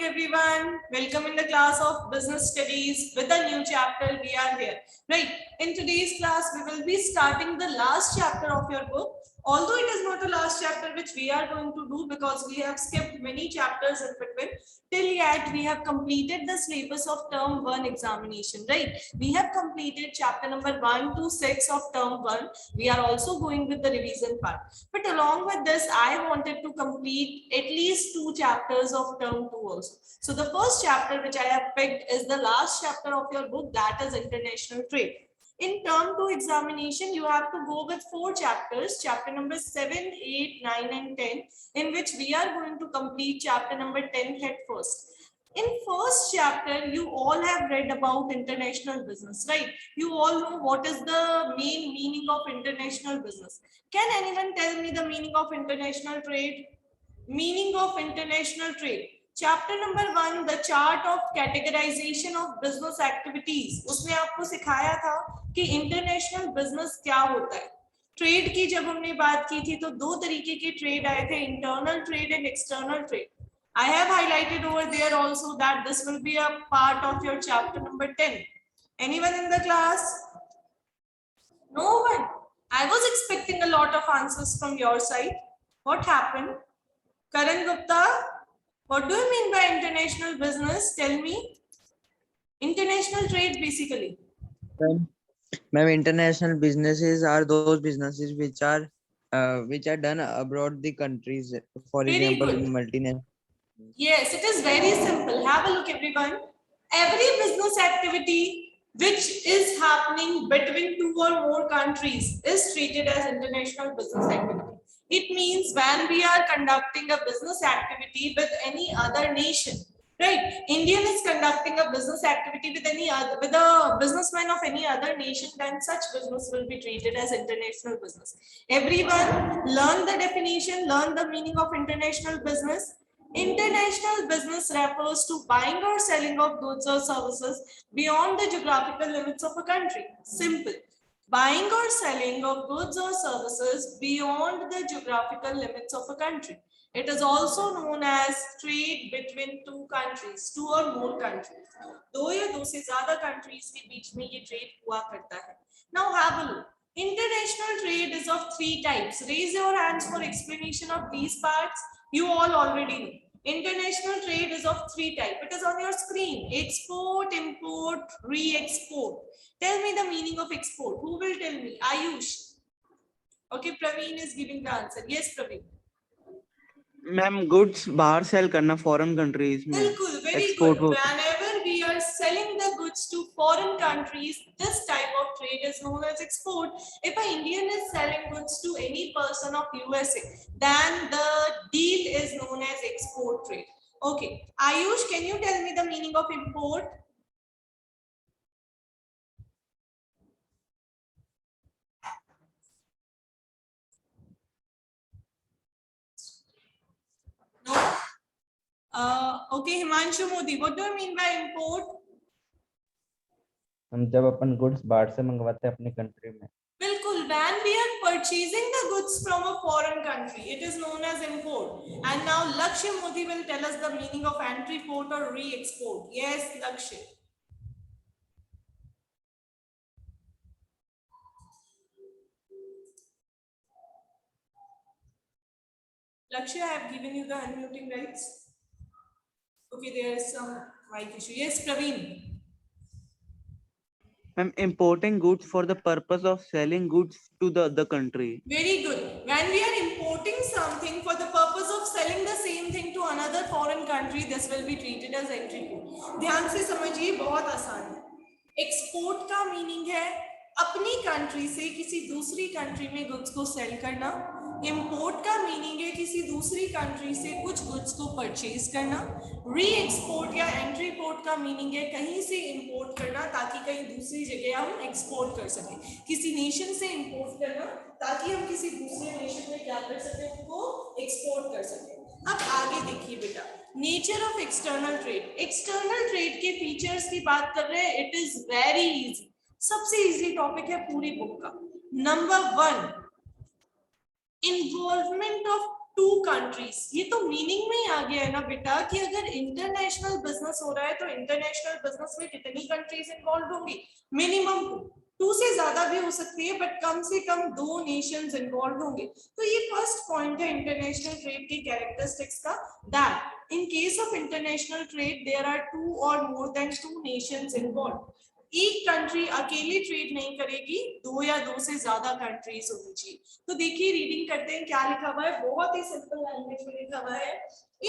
morning, everyone. Welcome in the class of business studies with a new chapter. We are here, right? In today's class, we will be starting the last chapter of your book. Although it is not the last chapter which we are going to do because we have skipped many chapters in between. Till yet, we have completed the syllabus of term 1 examination, right? We have completed chapter number 1 to 6 of term 1. We are also going with the revision part. But along with this, I wanted to complete at least 2 chapters of term 2 also. So the first chapter which I have picked is the last chapter of your book, that is international trade. In term 2 examination, you have to go with 4 chapters, chapter number 7, 8, 9 and 10, in which we are going to complete chapter number 10 at first. In first chapter, you all have read about international business, right? You all know what is the main meaning of international business. Can anyone tell me the meaning of international trade? Meaning of international trade. Chapter number 1, the chart of categorization of business activities. उसने आपको सिखाया था कि international business क्या होता है. Trade की जब हमने बात की थी तो 2 तरीके के ट्रेड आए थे, internal trade and external trade. I have highlighted over there also that this will be a part of your chapter number 10. Anyone in the class? No one. I was expecting a lot of answers from your side. What happened? Karan Gupta, what do you mean by international business? Tell me. International trade basically. Ma'am, international businesses are those businesses which are done abroad the countries. For Very example, good. in multinational. Yes, it is very simple. Have a look, everyone. Every business activity which is happening between 2 or more countries is treated as international business activity. It means when we are conducting a business activity with any other nation, right? Indian is conducting a business activity with a businessman of any other nation, then such business will be treated as international business. Everyone learn the definition, learn the meaning of international business. International business refers to buying or selling of goods or services beyond the geographical limits of a country. Simple. Buying or selling of goods or services beyond the geographical limits of a country. It is also known as trade between 2 countries, 2 or more countries. 2 या 2 से ज़्यादा countries के बीच में ये trade हुआ करता है. Now have a look. International trade is of 3 types. Raise your hands for explanation of these parts. You all already know. International trade is of 3 types. It is on your screen. Export, import, re-export. Tell me the meaning of export. Who will tell me? Ayush. Okay, Praveen is giving the answer. Yes, Praveen. Ma'am goods बाहर cell करना foreign countries में. बिल्कुल, very good. Whenever we are selling the goods to foreign countries, this type of trade is known as export. If an Indian is selling goods to any person of USA, then the deal is known as export trade. Okay, Ayush, can you tell me the meaning of import? No. Okay, Himanshu Modi, what do you mean by import? हम जब अपन goods बाहर से मंगवाते हैं अपनी country में. बिल्कुल, when we are purchasing the goods from a foreign country, it is known as import. And now Lakshya Modi will tell us the meaning of entry port or re-export. Yes, Lakshya. Lakshya, I have given you the unmuting rights. Okay, there is some mic issue. Yes, Praveen. Ma'am importing goods for the purpose of selling goods to the other country. Very good. When we are importing something for the purpose of selling the same thing to another foreign country, this will be treated as entry port. ध्यान से समझिए, बहुत आसान है. Export का meaning है अपनी country से किसी दूसरी कंट्री में गुड्स को सेल करना. इंपोर्ट का मीनिंग है किसी दूसरी कंट्री से कुछ गुड्स को परचेज करना. री एक्सपोर्ट या एंट्री पोर्ट का मीनिंग है कहीं से इंपोर्ट करना ताकि कहीं दूसरी जगह हम एक्सपोर्ट कर सकें. किसी नेशन से इंपोर्ट करना ताकि हम किसी दूसरे नेशन में क्या कर सकें, उनको एक्सपोर्ट कर सकें. अब आगे देखिए बेटा, nature of external trade. External trade के फीचर्स की बात कर रहे हैं. It is very easy. सबसे इजी टॉपिक है पूरी बुक का. Number 1, involvement of two countries, ये तो मीनिंग में ही आ गया है ना बेटा कि अगर इंटरनेशनल बिजनेस हो रहा है तो इंटरनेशनल बिजनेस में कितनी कंट्रीज इन्वॉल्व होंगी, मिनिमम टू से ज्यादा भी हो सकती है बट कम से कम 2 नेशंस इन्वॉल्व होंगे। तो ये फर्स्ट पॉइंट है इंटरनेशनल ट्रेड की कैरेक्टरिस्टिक्स का, that in case of international trade there are 2 और मोर देन 2 नेशंस इन्वॉल्व। एक कंट्री अकेले ट्रेड नहीं करेगी, 2 या 2 से ज्यादा कंट्रीज होनी चाहिए। तो देखिए रीडिंग करते हैं क्या लिखा हुआ है, बहुत ही सिंपल लैंग्वेज में लिखा हुआ है।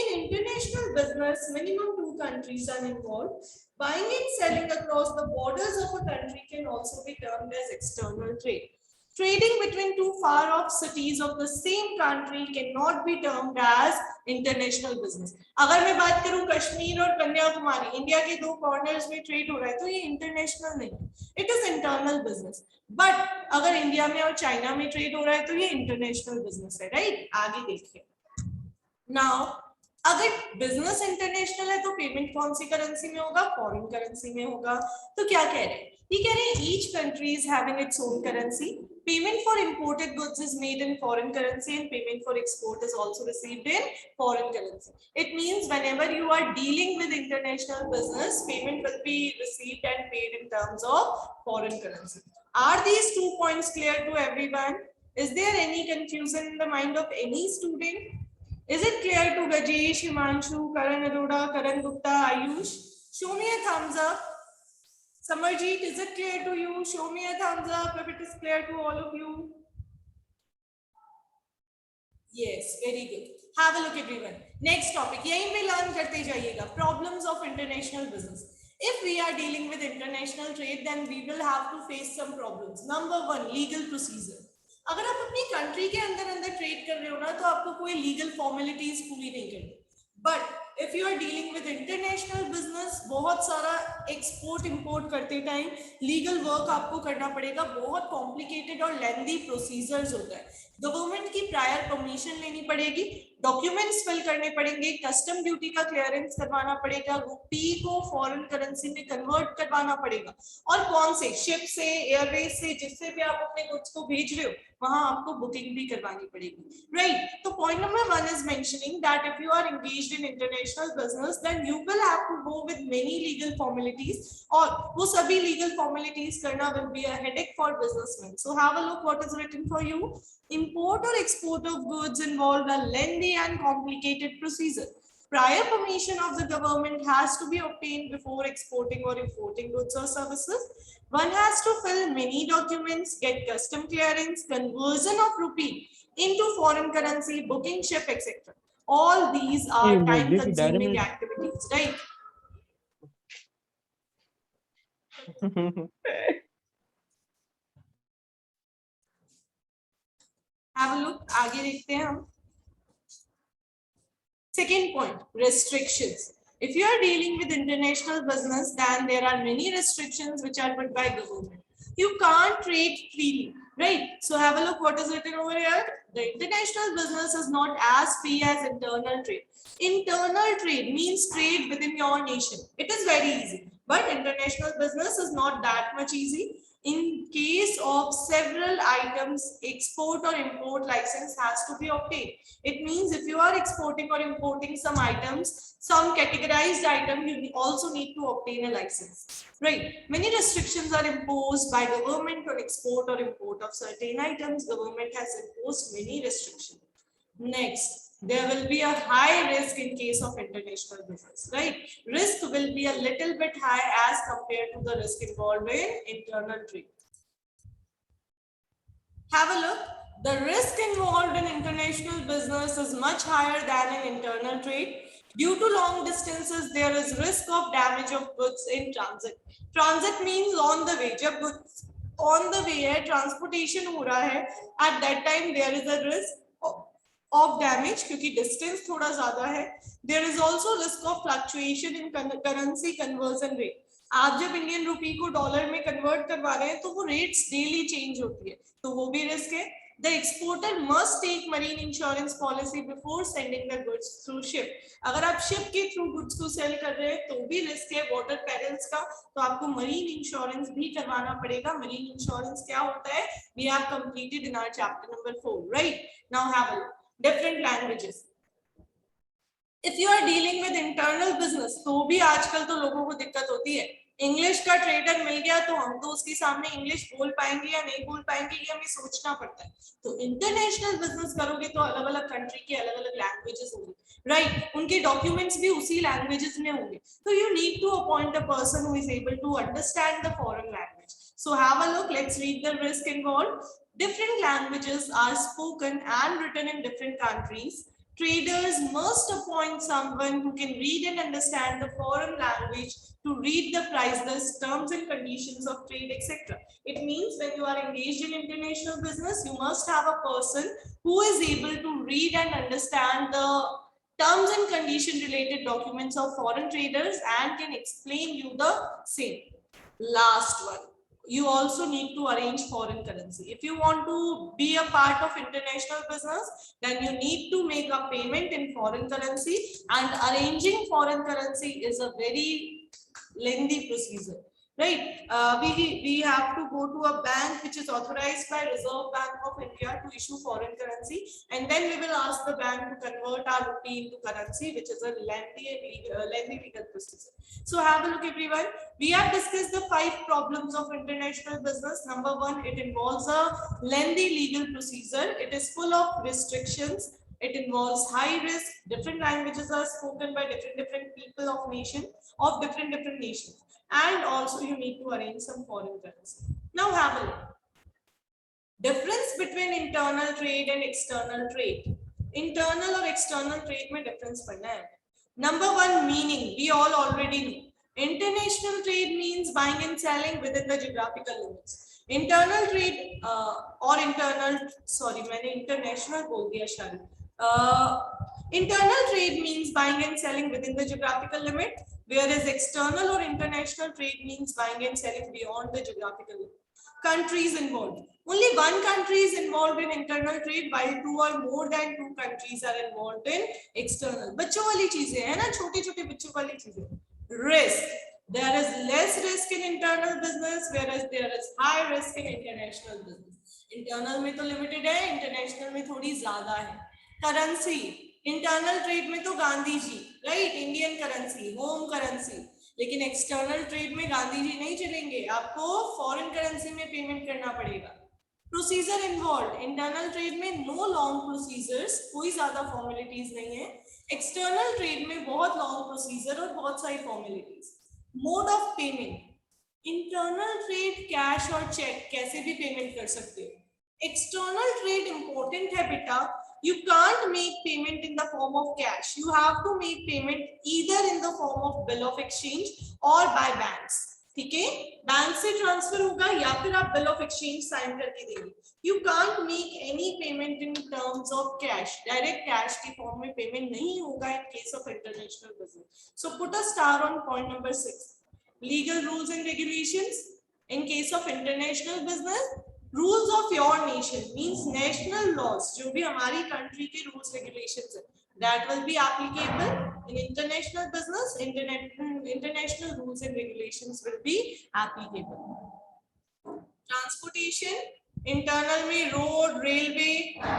In international business, minimum 2 countries are involved. Buying and selling across the borders of a country can also be termed as external trade. Trading between two far-off cities of the same country cannot be termed as international business. अगर मैं बात करूं कश्मीर और Kanyakumari, India के 2 corners में trade हो रहा है तो ये इंटरनेशनल नहीं, it is internal business. But अगर इंडिया में और चाइना में ट्रेड हो रहा है तो ये इंटरनेशनल बिजनेस है, राइट? आगे देखिए। नाउ अगर बिजनेस इंटरनेशनल है तो पेमेंट कौन सी करेंसी में होगा? फॉरेन करेंसी में होगा। तो क्या कह रहे हैं? ये कह रहे हैं each country is having its own currency, payment for imported goods is made in foreign currency and payment for export is also received in foreign currency. It means whenever you are dealing with international business, payment will be received and paid in terms of foreign currency. Are these 2 points clear to everyone? Is there any confusion in the mind of any student? Is it clear to Gajesh, Himanshu, Karan Arora, Karan Gupta, Ayush? Show me a thumbs up. Samarjeet, is it clear to you? Show me a thumbs up if it is clear to all of you. Yes, very good. Have a look everyone. Next topic. यहीं पे learn करते जाइएगा. Problems of international business. If we are dealing with international trade, then we will have to face some problems. Number 1, legal procedure. अगर आप अपनी country के अंदर trade कर रहे हो ना तो आपको कोई लीगल फॉर्मेलिटीज पूरी नहीं करनी। But if you are dealing with international business, बहुत सारा एक्सपोर्ट इंपोर्ट करते टाइम लीगल वर्क आपको करना पड़ेगा, बहुत कॉम्प्लिकेटेड और लेंथी प्रोसीजर्स होता है। गवर्नमेंट की प्रायर परमिशन लेनी पड़ेगी, डॉक्यूमेंट्स फिल करने पड़ेंगे, कस्टम ड्यूटी का क्लियरेंस करवाना पड़ेगा, रुपी को फॉरेन करेंसी में कन्वर्ट करवाना पड़ेगा, और कौन से शिप से, एयरवेज से, जिससे भी आप अपने गुड्स को भेज रहे हो वहां आपको बुकिंग भी करवानी पड़ेगी, राइट? तो point number 1 is mentioning that if you are engaged in international business then you will have to go with many legal formalities, और वो सभी लीगल फॉर्मेलिटीज करना will be a headache for businessman. So have a look what is written for you. Import or export of goods involve a lengthy and complicated procedure. Prior permission of the government has to be obtained before exporting or importing goods or services. One has to fill many documents, get custom clearance, conversion of rupee into foreign currency, booking ship, etc. All these are time-consuming activities, right? Have a look. आगे देखते हैं हम. Second point, restrictions. If you are dealing with international business, then there are many restrictions which are put by government. You can't trade freely, right? So have a look what is written over here. The international business is not as free as internal trade. Internal trade means trade within your nation. It is very easy, but international business is not that much easy. In case of several items, export or import license has to be obtained. It means if you are exporting or importing some items, some categorized item, you also need to obtain a license, right? Many restrictions are imposed by government on export or import of certain items. Government has imposed many restrictions. Next, there will be a high risk in case of international business, right? Risk will be a little bit high as compared to the risk involved in internal trade. Have a look. The risk involved in international business is much higher than in internal trade. Due to long distances, there is risk of damage of goods in transit. Transit means on the way. जब goods on the way है, transportation हो रहा है, at that time there is a risk of damage क्योंकि distance थोड़ा ज़्यादा है. There is also risk of fluctuation in currency conversion rate. आप जब इंडियन रुपी को डॉलर में कन्वर्ट करवा रहे हैं तो वो रेट्स डेली चेंज होती है, तो वो भी रिस्क है. The exporter must take marine insurance policy before sending the goods through ship. अगर आप शिप के थ्रू गुड्स को सेल कर रहे हैं तो भी रिस्क है वाटर पेरिल्स का, तो आपको मरीन इंश्योरेंस भी करवाना पड़ेगा. मरीन इंश्योरेंस क्या होता है? We have completed in our chapter number 4, right? Now have a look. different languages. If you are dealing with internal business, तो भी आजकल तो लोगों को दिक्कत होती है. इंग्लिश का ट्रेडर मिल गया तो हम तो उसके सामने इंग्लिश बोल पाएंगे या नहीं बोल पाएंगे, ये हमें सोचना पड़ता है. तो इंटरनेशनल बिजनेस करोगे तो अलग अलग कंट्री के अलग अलग लैंग्वेजेस होंगे, राइट. उनके डॉक्यूमेंट्स भी उसी लैंग्वेजेस में होंगे. तो you need to appoint a person who is able to understand the foreign language. So have a look. Let's read the risk involved. Different languages are spoken and written in different countries. Traders must appoint someone who can read and understand the foreign language to read the price list, terms and conditions of trade, etc. It means when you are engaged in international business, you must have a person who is able to read and understand the terms and condition related documents of foreign traders and can explain you the same. Last one. You also need to arrange foreign currency. If you want to be a part of international business, then you need to make a payment in foreign currency, and arranging foreign currency is a very lengthy procedure, right? We have to go to a bank which is authorized by Reserve Bank of India to issue foreign currency, and then we will ask the bank to convert our rupee into currency, which is a lengthy legal procedure. So have a look, everyone. We have discussed the 5 problems of international business. Number 1, it involves a lengthy legal procedure. It is full of restrictions. It involves high risk. Different languages are spoken by different people of different nations. And also you need to arrange some foreign currency. Now have a look. Difference between internal trade and external trade. Internal or external trade में difference पढ़ना है. Number 1, meaning. We all already know. International trade means buying and selling within the geographical limits. Internal trade मैंने international बोल दिया शायद. Internal trade means buying and selling within the geographical limit, whereas external or international trade means buying and selling beyond the geographical limit. Countries involved. Only one country is involved in internal trade, while 2 or more than 2 countries are involved in external. बच्चों वाली चीजें है ना, छोटे-छोटे बच्चों वाली चीजें. Risk. There is less risk in internal business, whereas there is high risk in international business. Internal में तो limited है, international में थोड़ी ज़्यादा है. Currency. Internal trade में तो Gandhi ji, right? Indian currency, home currency. लेकिन एक्सटर्नल ट्रेड में गांधी जी नहीं चलेंगे, आपको फॉरेन करेंसी में पेमेंट करना पड़ेगा. Procedure involve. इंटरनल ट्रेड में नो लॉन्ग प्रोसीजर्स, कोई ज्यादा फॉर्मेलिटीज नहीं है. एक्सटर्नल ट्रेड में बहुत लॉन्ग प्रोसीजर और बहुत सारी formalities. Mode of payment. Internal trade cash और चेक कैसे भी पेमेंट कर सकते हो. एक्सटर्नल ट्रेड इंपॉर्टेंट है बेटा. You can't make payment in the form of cash. You have to make payment either in the form of bill of exchange or by banks. ठीक है, बैंक से ट्रांसफर होगा या फिर आप बिल ऑफ एक्सचेंज साइन करके देंगे. You can't make any payment in terms of cash. Direct cash के फॉर्म में पेमेंट नहीं होगा in case of international business. So put a star on point number 6. Legal rules and regulations. In case of international business, rules of your nation means national laws, जो भी हमारी country के rules regulations है, that will be applicable in international business. International rules and regulations will be applicable. Transportation. Internal में road, railway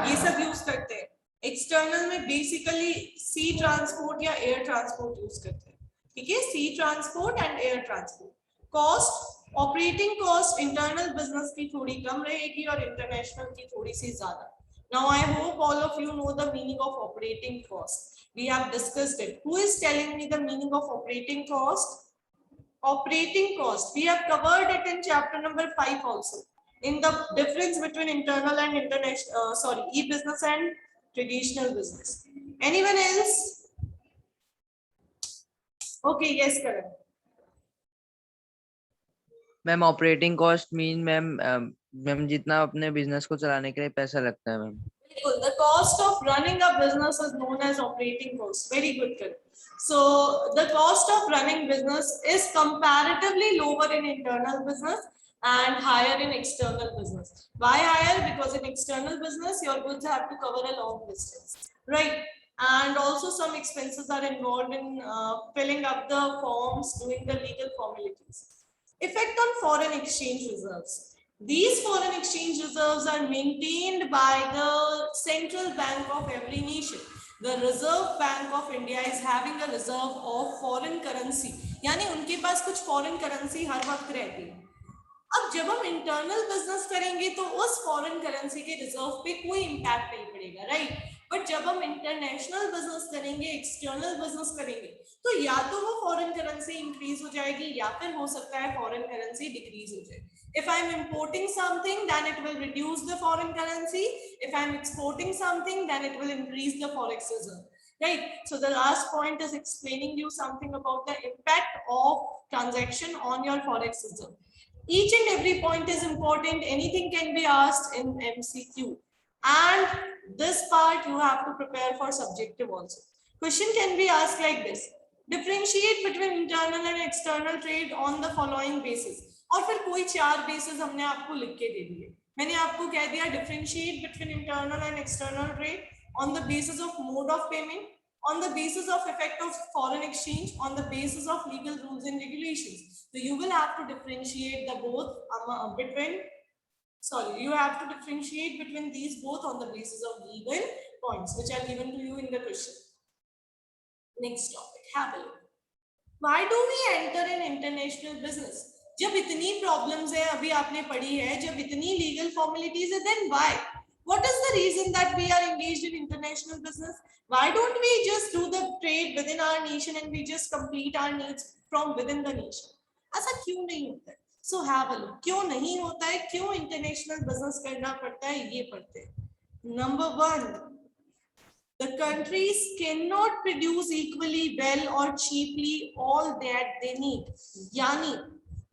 ये सब use करते हैं. एक्सटर्नल में बेसिकली सी ट्रांसपोर्ट या एयर ट्रांसपोर्ट यूज करते हैं. ठीक है, sea transport and air transport. Cost. Operating cost internal business की थोड़ी कम रहेगी और इंटरनेशनल की थोड़ी सी ज्यादा. Now I hope all of you know the meaning of operating cost. We have discussed it. Who is telling me the meaning of operating cost? Operating cost we have covered it in chapter number 5 also, in the difference between internal and international e-business and traditional business. Anyone else? Okay, yes, Karan. Ma'am operating cost mean ma'am जितना अपने business को चलाने के लिए पैसा लगता है ma'am. Cool. The cost of running a business is known as operating cost. Very good, Karan. So the cost of running business is comparatively lower in internal business and higher in external business. Why higher? Because in external business your goods have to cover a long distance, right? And also some expenses are involved in filling up the forms, doing the legal formalities. Effect on foreign exchange reserves. These foreign exchange reserves are maintained by the central bank of every nation. The Reserve Bank of India is having a reserve of foreign currency. यानी उनके पास कुछ foreign currency हर वक्त रहती है. अब जब हम internal business करेंगे तो उस फॉरेन करेंसी के रिजर्व पे कोई इंपैक्ट नहीं पड़ेगा, राइट. बट जब हम इंटरनेशनल बिजनेस करेंगे, एक्सटर्नल बिजनेस करेंगे, तो या तो वो फॉरेन करेंसी इंक्रीज हो जाएगी या फिर हो सकता है फॉरेन करेंसी डिक्रीज हो जाए. If I'm importing something, then it will reduce the foreign currency. If I'm exporting something, then it will increase the forex reserve. Right. So the last point is explaining you something about the impact of transaction on your forex reserve. Each and every point is important. Anything can be asked in MCQ. And this part you have to prepare for subjective also. Question can be asked like this. Differentiate between internal and external trade on the following basis. और फिर कोई 4 basis हमने आपको लिख के दे दिए. मैंने आपको कह दिया differentiate between internal and external trade on the basis of mode of payment, on the basis of effect of foreign exchange, on the basis of legal rules and regulations. So you will have to differentiate the both you have to differentiate between these both on the basis of legal points which are given to you in the question. Next topic, have a look. Why do we enter an international business? जब इतनी problems है, अभी आपने पढ़ी है, जब इतनी legal formalities है, then why? What is the reason that we are engaged in international business? Why don't we just do the trade within our nation and we just complete our needs from within the nation? ऐसा क्यों नहीं होता है? So have a look. क्यों नहीं होता है? क्यों इंटरनेशनल बिजनेस करना पड़ता है? ये पढ़ते हैं. Number 1, the countries cannot produce equally well or cheaply all that they need. यानी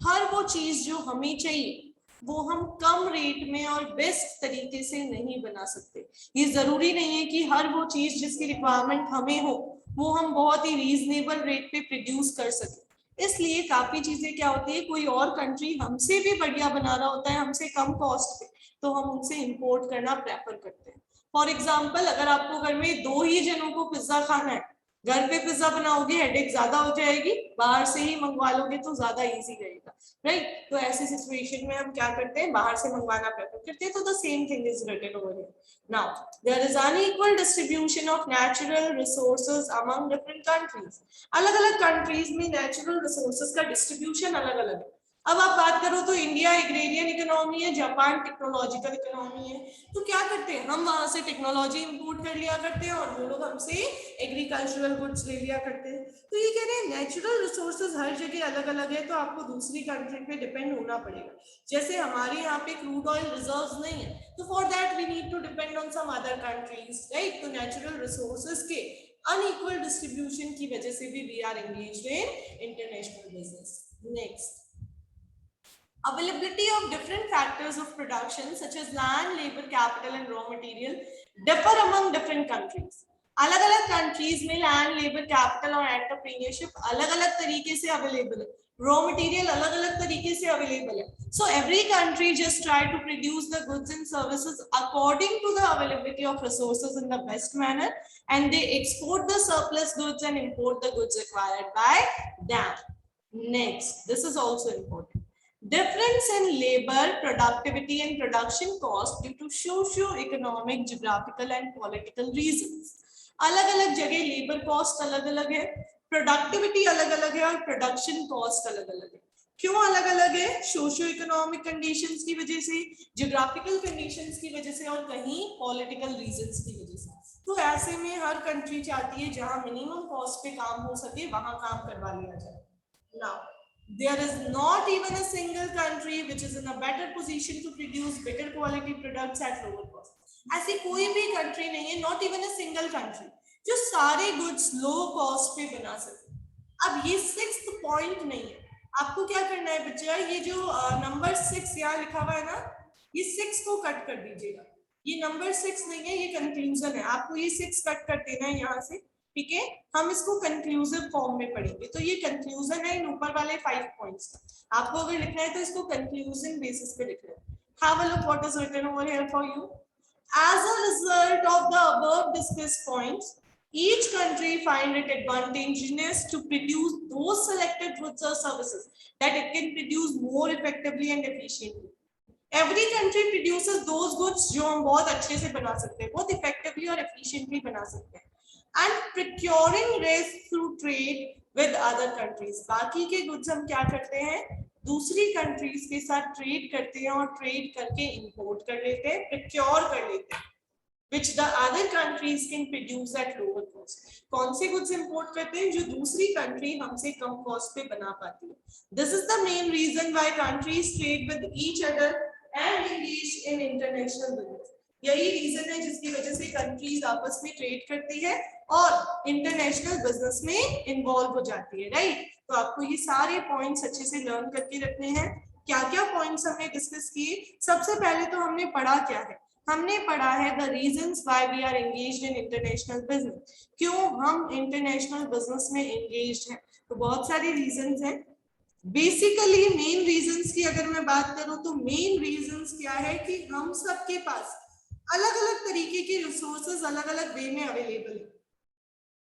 हर वो चीज जो हमें चाहिए वो हम कम रेट में और बेस्ट तरीके से नहीं बना सकते. ये जरूरी नहीं है कि हर वो चीज जिसकी रिक्वायरमेंट हमें हो वो हम बहुत ही रीजनेबल रेट पे प्रोड्यूस कर सके. इसलिए काफी चीजें क्या होती है, कोई और कंट्री हमसे भी बढ़िया बना रहा होता है, हमसे कम कॉस्ट पे, तो हम उनसे इंपोर्ट करना प्रेफर करते हैं. फॉर एग्जाम्पल, अगर आपको घर में 2 ही जनों को पिज्जा खाना है, घर पे पिज्जा बनाओगे हेडेक ज्यादा हो जाएगी, बाहर से ही मंगवा लोगे तो ज्यादा इजी रहेगा, राइट. तो ऐसी सिचुएशन में हम क्या करते हैं, बाहर से मंगवाना प्रेफर करते हैं. तो the same thing is written over here. Now there is unequal distribution of natural resources among different countries. अलग अलग कंट्रीज में नेचुरल रिसोर्सेज का डिस्ट्रीब्यूशन अलग अलग है. अब आप बात करो तो इंडिया एग्रेरियन इकोनॉमी है, जापान टेक्नोलॉजिकल इकोनॉमी है. तो क्या करते हैं, हम वहां से टेक्नोलॉजी इंपोर्ट कर लिया करते हैं और वो लोग हमसे एग्रीकल्चरल गुड्स ले लिया करते हैं. तो ये कह रहे हैं नेचुरल रिसोर्सेज हर जगह अलग अलग है, तो आपको दूसरी कंट्री पे डिपेंड होना पड़ेगा. जैसे हमारे यहाँ पे क्रूड ऑयल रिजर्व्स नहीं है, तो for that we need to depend on some other countries, right. तो नेचुरल रिसोर्सेज के अनइक्वल डिस्ट्रीब्यूशन की वजह से भी we are engaged in international business. Next, availability of different factors of production such as land, labor, capital and raw material differ among different countries. अलग अलग countries में land, labour, capital और entrepreneurship अलग अलग तरीके से अवेलेबल है, raw material अलग अलग तरीके से अवेलेबल है. So every country just try to produce the goods and services according to the availability of resources in the best manner and they export the surplus goods and import the goods required by them. Next, this is also important. Difference in labor productivity and production cost due to socio-economic, geographical and political reasons. अलग अलग जगह labour cost अलग अलग है, productivity अलग अलग है और प्रोडक्शन कॉस्ट अलग अलग है. क्यों अलग अलग है? सोशियो इकोनॉमिक कंडीशंस की वजह से, जियोग्राफिकल कंडीशंस की वजह से और कहीं पॉलिटिकल रीजंस की वजह से. तो ऐसे में हर कंट्री चाहती है जहां मिनिमम कॉस्ट पे काम हो सके वहां काम करवा लिया जाए. Now there is not even a single country which is in a better position to produce better quality products at lower cost. ऐसी कोई भी कंट्री नहीं है, not even a single country, जो सारे गुड्स लो कॉस्ट पे बना सके. अब ये 6th पॉइंट नहीं है, आपको क्या करना है बच्चा, ये जो नंबर 6 यहाँ लिखा हुआ है ना, ये 6 को कट कर दीजिएगा. ये नंबर 6 नहीं है, ये कंक्लूजन है. आपको ये 6 कट कर देना है यहाँ से, ठीक है. हम इसको कंक्लूसिव फॉर्म में पढ़ेंगे. तो ये कंक्लूजन है इन ऊपर वाले 5 पॉइंट्स का. आपको अगर लिखना है तो इसको कंक्लूजन बेसिस पे लिखना है. Have a look what is written over here for you. As a result of the above discussed points, each country find it advantageous to produce those selected goods or services that it can produce more effectively and efficiently. Every country produces those goods जो हम बहुत अच्छे से बना सकते हैं, बहुत effectively और efficiently बना सकते हैं. And procuring risk through trade with other countries. बाकी के goods हम क्या करते हैं, दूसरी countries के साथ trade करते हैं और trade करके import कर लेते हैं, procure कर लेते हैं, which the other countries can produce at lower cost. कौन से goods import करते हैं जो दूसरी country हमसे कम cost पे बना पाती है. This is the main reason why countries trade with each other and engage in international business. यही रीजन है जिसकी वजह से कंट्रीज आपस में ट्रेड करती है और इंटरनेशनल बिजनेस में इन्वॉल्व हो जाती है, राइट. तो आपको ये सारे पॉइंट्स अच्छे से लर्न करके रखने हैं. क्या क्या पॉइंट्स हमने डिस्कस किए. सबसे पहले तो हमने पढ़ा क्या है, हमने पढ़ा है the reasons why we are engaged in international business. क्यों हम इंटरनेशनल बिजनेस में एंगेज्ड हैं, तो बहुत सारे रीजंस हैं. बेसिकली मेन रीजंस की अगर मैं बात करूं तो मेन रीजंस क्या है कि हम सबके पास अलग अलग तरीके के रिसोर्सेज अलग अलग वे में अवेलेबल है,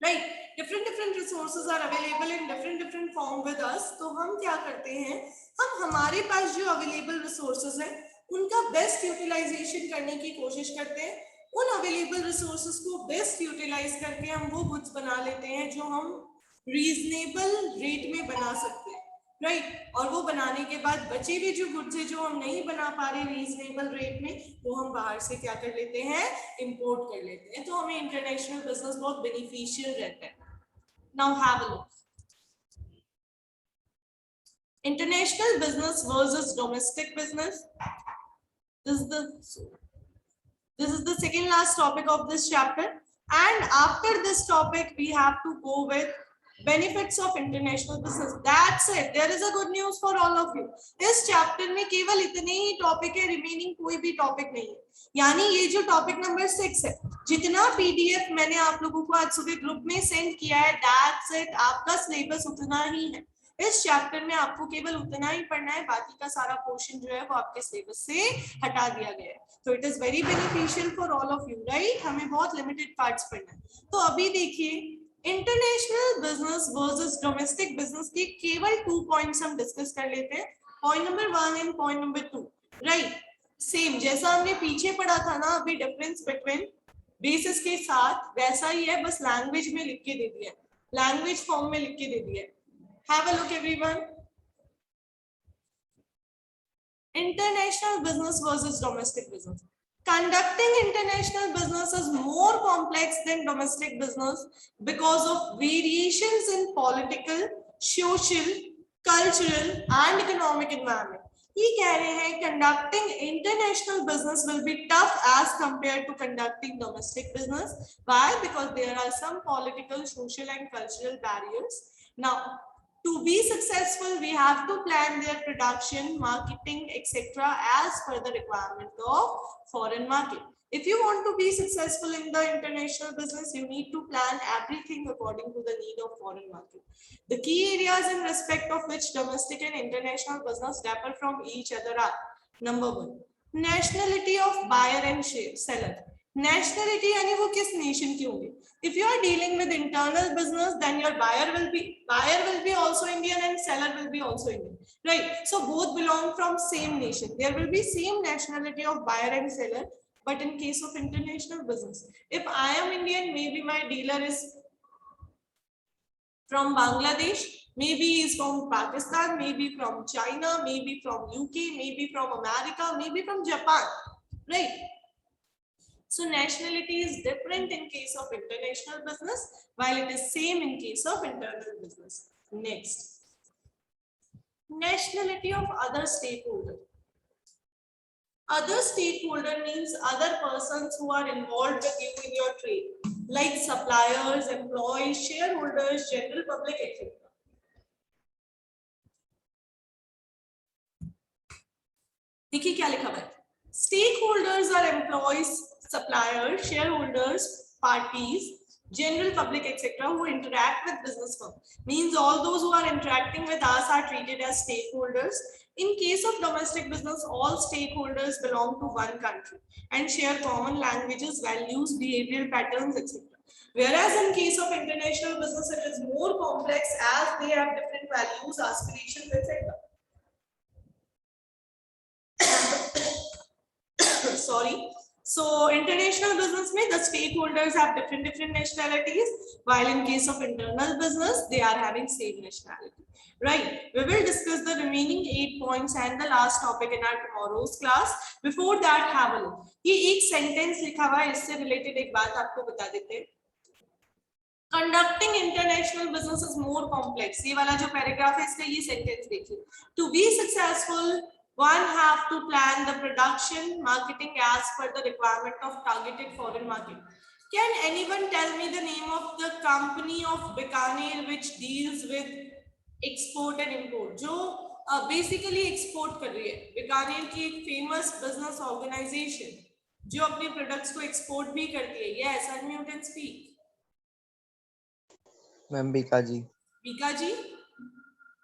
राइट. Different resources are available in different form with us. तो हम क्या करते हैं, हम हमारे पास जो अवेलेबल रिसोर्सेज है उनका बेस्ट यूटिलाइजेशन करने की कोशिश करते हैं. उन अवेलेबल रिसोर्सेज को बेस्ट यूटिलाइज करके हम वो गुड्स बना लेते हैं जो हम रीजनेबल रेट में बना सकते हैं, राइट. और वो बनाने के बाद बचे हुए जो गुड्स है जो हम नहीं बना पा रहे रीजनेबल रेट में, वो हम बाहर से क्या कर लेते हैं, इंपोर्ट कर लेते हैं. तो हमें इंटरनेशनल बिजनेस बहुत बेनिफिशियल रहता है. Now have a look. International business versus domestic business. This is the second last topic of this chapter, and after this topic we have to go with benefits of international business. That's it. There is a good news for all of you. इस chapter में केवल इतने ही topic है, remaining कोई भी topic नहीं है. यानी ये जो टॉपिक नंबर 6 है, जितना पीडीएफ मैंने आप लोगों को आज सुबह ग्रुप में सेंड किया है, that's it. आपका सिलेबस उतना ही है. इस चैप्टर में आपको केवल उतना ही पढ़ना है, बाकी का सारा पोर्शन जो है वो आपके सिलेबस से हटा दिया गया है. तो it is very beneficial for all of you, right. हमें बहुत लिमिटेड पार्ट्स पढ़ना है. तो अभी देखिए, international business versus domestic business के केवल 2 पॉइंट्स हम डिस्कस कर लेते हैं. Point number 1 and point number 2, right. Same जैसा हमने पीछे पढ़ा था ना अभी, डिफरेंस बिटवीन बेसिस के साथ वैसा ही है, बस लैंग्वेज में लिख के दे दिया है, लैंग्वेज फॉर्म में लिख के दे दिया है. Have a look everyone. International business versus domestic business. Conducting international business is more complex than domestic business because of variations in political, social, cultural and economic environment. ये कह रहे हैं conducting international business will be tough as compared to conducting domestic business. Why? Because there are some political, social and cultural barriers. Now, to be successful, we have to plan their production, marketing, etc. as per the requirement of foreign market. If you want to be successful in the international business, you need to plan everything according to the need of foreign market. The key areas in respect of which domestic and international business differ from each other are: number 1, nationality of buyer and seller. Nationality यानी वो किस nation के होंगे. If you are dealing with internal business, then your buyer will be also Indian and seller will be also Indian, right? So both belong from same nation. There will be same nationality of buyer and seller, but in case of international business, if I am Indian, maybe my dealer is from Bangladesh, maybe is from Pakistan, maybe from China, maybe from UK, maybe from America, maybe from Japan, right? So nationality is different in case of international business, while it is same in case of internal business. Next, nationality of other stakeholder. Other stakeholder means other persons who are involved with you in your trade, like suppliers, employees, shareholders, general public, etc. देखिए क्या लिखा हुआ है. Stakeholders are employees, suppliers, shareholders, parties, general public, etc. who interact with business firm. Means all those who are interacting with us are treated as stakeholders. In case of domestic business, all stakeholders belong to one country and share common languages, values, behavioral patterns, etc. Whereas in case of international business, it is more complex as they have different values, aspirations, etc. sorry. So international business में the stakeholders have different nationalities, while in case of internal business they are having same nationality. Right. We will discuss the remaining 8 points and the last topic in our tomorrow's class. Before that, have a look. ये एक sentence लिखा हुआ है, इससे related एक बात आपको बता देते हैं. Conducting international business is more complex. ये वाला जो paragraph है इसका ये sentence देखिए. To be successful, one have to plan the production, marketing as per the requirement of targeted foreign market. Can anyone tell me the name of the company of Bikaner which deals with export and import? जो basically export कर रही है. Bikaner की एक famous business organization जो अपने products को export भी करती है. Yes, unmute and speak. Ma'am Bika ji. Bika ji,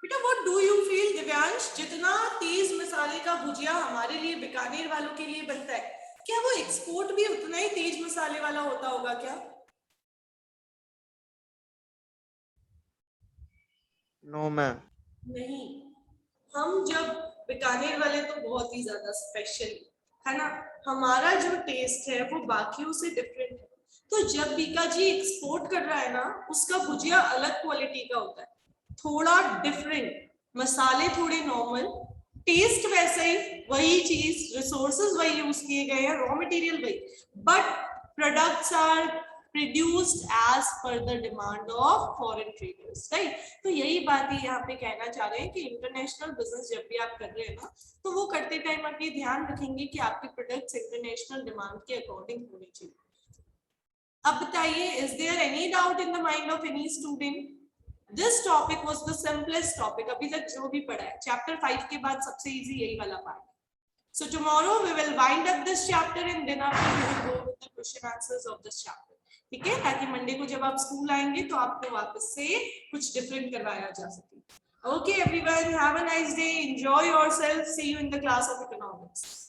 बेटा what do you feel Divyansh, जितना तेज मसाले का भुजिया हमारे लिए बीकानेर वालों के लिए बनता है, क्या वो एक्सपोर्ट भी उतना ही तेज मसाले वाला होता होगा क्या? No ma'am. नहीं, हम जब बीकानेर वाले तो बहुत ही ज्यादा स्पेशल है ना, हमारा जो टेस्ट है वो बाकियों से डिफरेंट है. तो जब बीका जी एक्सपोर्ट कर रहा है ना, उसका भुजिया अलग क्वालिटी का होता है, थोड़ा डिफरेंट, मसाले थोड़े नॉर्मल, टेस्ट वैसे ही, वही चीज, रिसोर्सेज वही यूज किए गए हैं, रॉ मटेरियल वही, but products are produced as per the demand of foreign traders, right? तो यही बात ही यहाँ पे कहना चाह रहे हैं कि इंटरनेशनल बिजनेस जब भी आप कर रहे हैं ना, तो वो करते टाइम आप ये ध्यान रखेंगे कि आपके प्रोडक्ट्स इंटरनेशनल डिमांड के अकॉर्डिंग होने चाहिए. अब बताइए, is there any doubt in the mind of any student? This topic was the simplest topic अभी तक जो भी पढ़ा है. चैप्टर 5 के बाद सबसे इजी यही वाला part. So tomorrow we will wind up this chapter and then after we will go with the question answers of this chapter. ठीक है, ताकि मंडे को जब आप स्कूल आएंगे तो आपको वापस से कुछ डिफरेंट करवाया जा सके. Okay everyone, have a nice day, enjoy yourself, see you in the class of economics.